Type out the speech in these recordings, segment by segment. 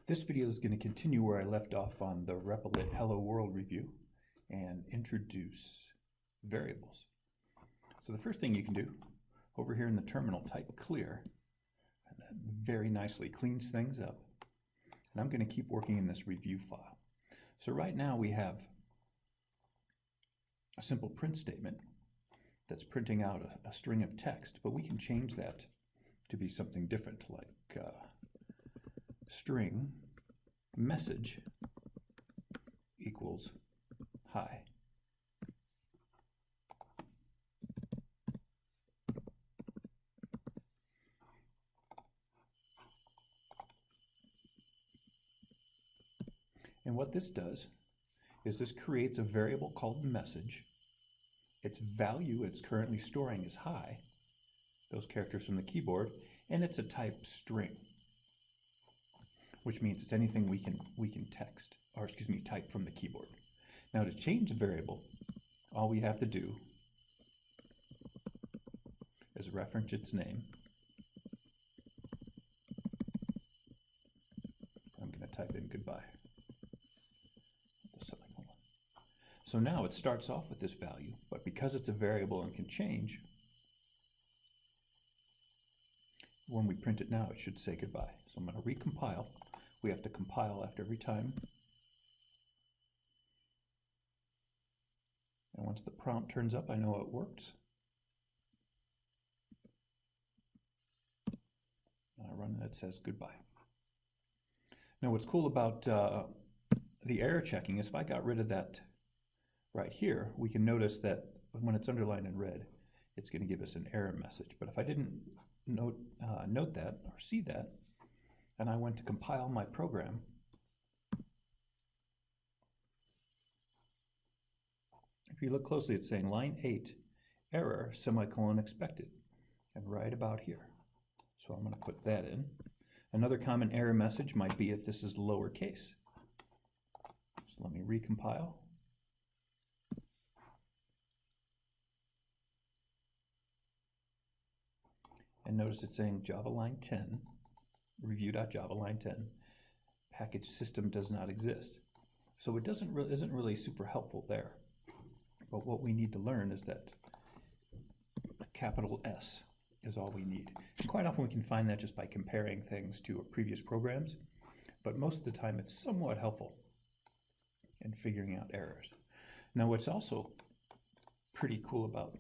This video is going to continue where I left off on the Replit Hello World review and introduce variables. So the first thing you can do, over here in the terminal, type clear, and that very nicely cleans things up. And I'm going to keep working in this review file. So right now we have a simple print statement that's printing out a string of text, but we can change that to be something different, like string message equals hi. And what this does is this creates a variable called message. Its value it's currently storing is hi, those characters from the keyboard, and it's a type string, which means it's anything we can text, or excuse me, type from the keyboard. Now to change the variable, all we have to do is reference its name. I'm going to type in goodbye. So now it starts off with this value, but because it's a variable and can change, when we print it now, it should say goodbye. So I'm going to recompile. We have to compile after every time. And once the prompt turns up, I know it works. And I run and it says goodbye. Now what's cool about the error checking is if I got rid of that right here, we can notice that when it's underlined in red, it's going to give us an error message. But if I didn't note that or see that, and I went to compile my program, if you look closely, it's saying line 8, error, semicolon expected, and right about here. So I'm going to put that in. Another common error message might be if this is lowercase. So let me recompile. And notice it's saying Java line 10, review.java line 10, package system does not exist. So it isn't really super helpful there. But what we need to learn is that a capital S is all we need. And quite often we can find that just by comparing things to previous programs, but most of the time it's somewhat helpful in figuring out errors. Now what's also pretty cool about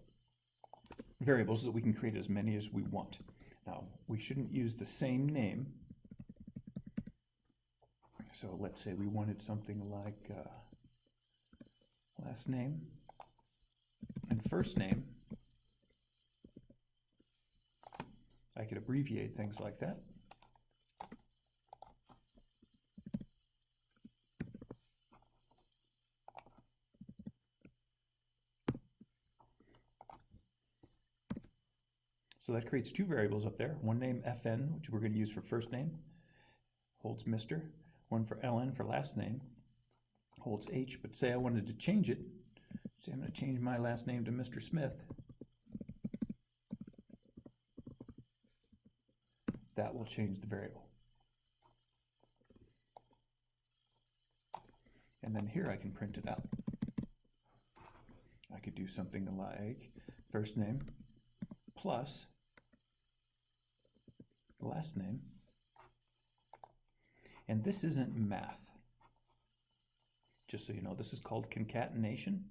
variables is that we can create as many as we want. Now, we shouldn't use the same name. So let's say we wanted something like last name and first name. I could abbreviate things like that. So that creates two variables up there. One name FN, which we're going to use for first name, holds Mr. One for LN for last name, holds H. But say I wanted to change it. Say I'm going to change my last name to Mr. Smith. That will change the variable. And then here I can print it out. I could do something like first name plus the last name. And this isn't math. Just so you know, this is called concatenation.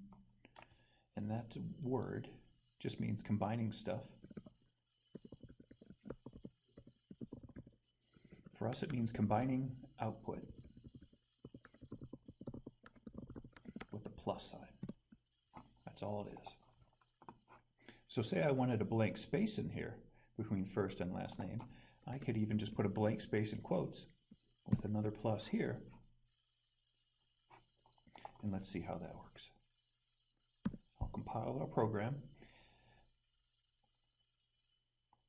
And that word just means combining stuff. For us, it means combining output with a plus sign. That's all it is. So say I wanted a blank space in here between first and last name. I could even just put a blank space in quotes with another plus here. And let's see how that works. I'll compile our program.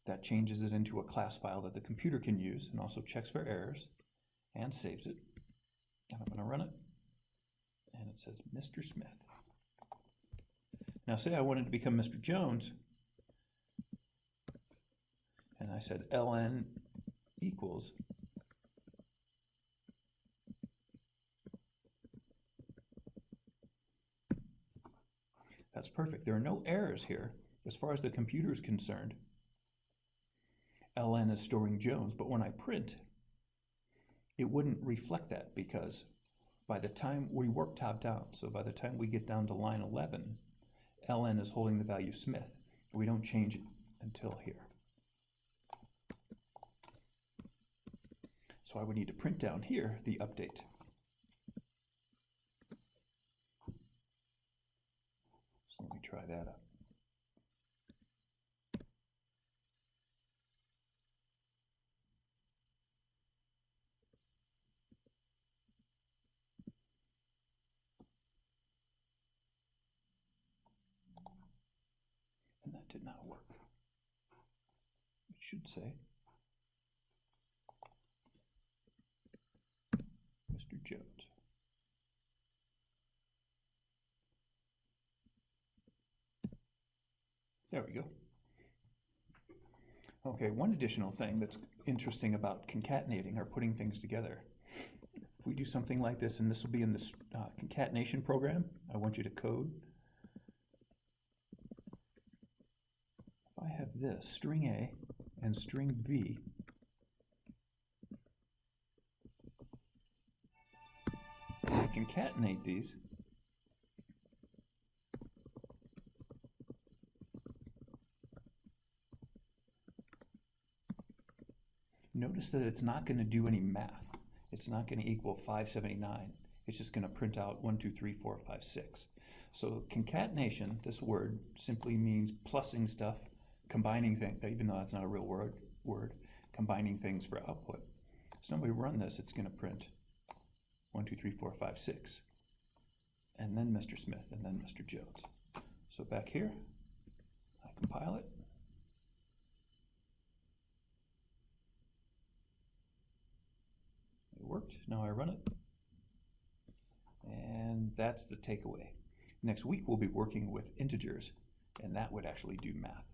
That changes it into a class file that the computer can use and also checks for errors and saves it. And I'm going to run it. And it says Mr. Smith. Now say I wanted to become Mr. Jones, and I said ln equals That's perfect. There are no errors here as far as the computer is concerned. ln is storing Jones, but when I print, it wouldn't reflect that because by the time we work top down, so by the time we get down to line 11, ln is holding the value Smith. We don't change it until here. So I would need to print down here the update. So let me try that up. And that did not work. It should say Mr. Jones. There we go. Okay, one additional thing that's interesting about concatenating or putting things together. If we do something like this, and this will be in this concatenation program, I want you to code. If I have this, string A and string B, I concatenate these, notice that it's not going to do any math. It's not going to equal 579. It's just going to print out 1, 2, 3, 4, 5, 6. So concatenation, this word, simply means plussing stuff, combining things, even though that's not a real word, combining things for output. So when we run this, it's going to print 1, 2, 3, 4, 5, 6. And then Mr. Smith, and then Mr. Jones. So back here, I compile it. It worked. Now I run it. And that's the takeaway. Next week we'll be working with integers, and that would actually do math.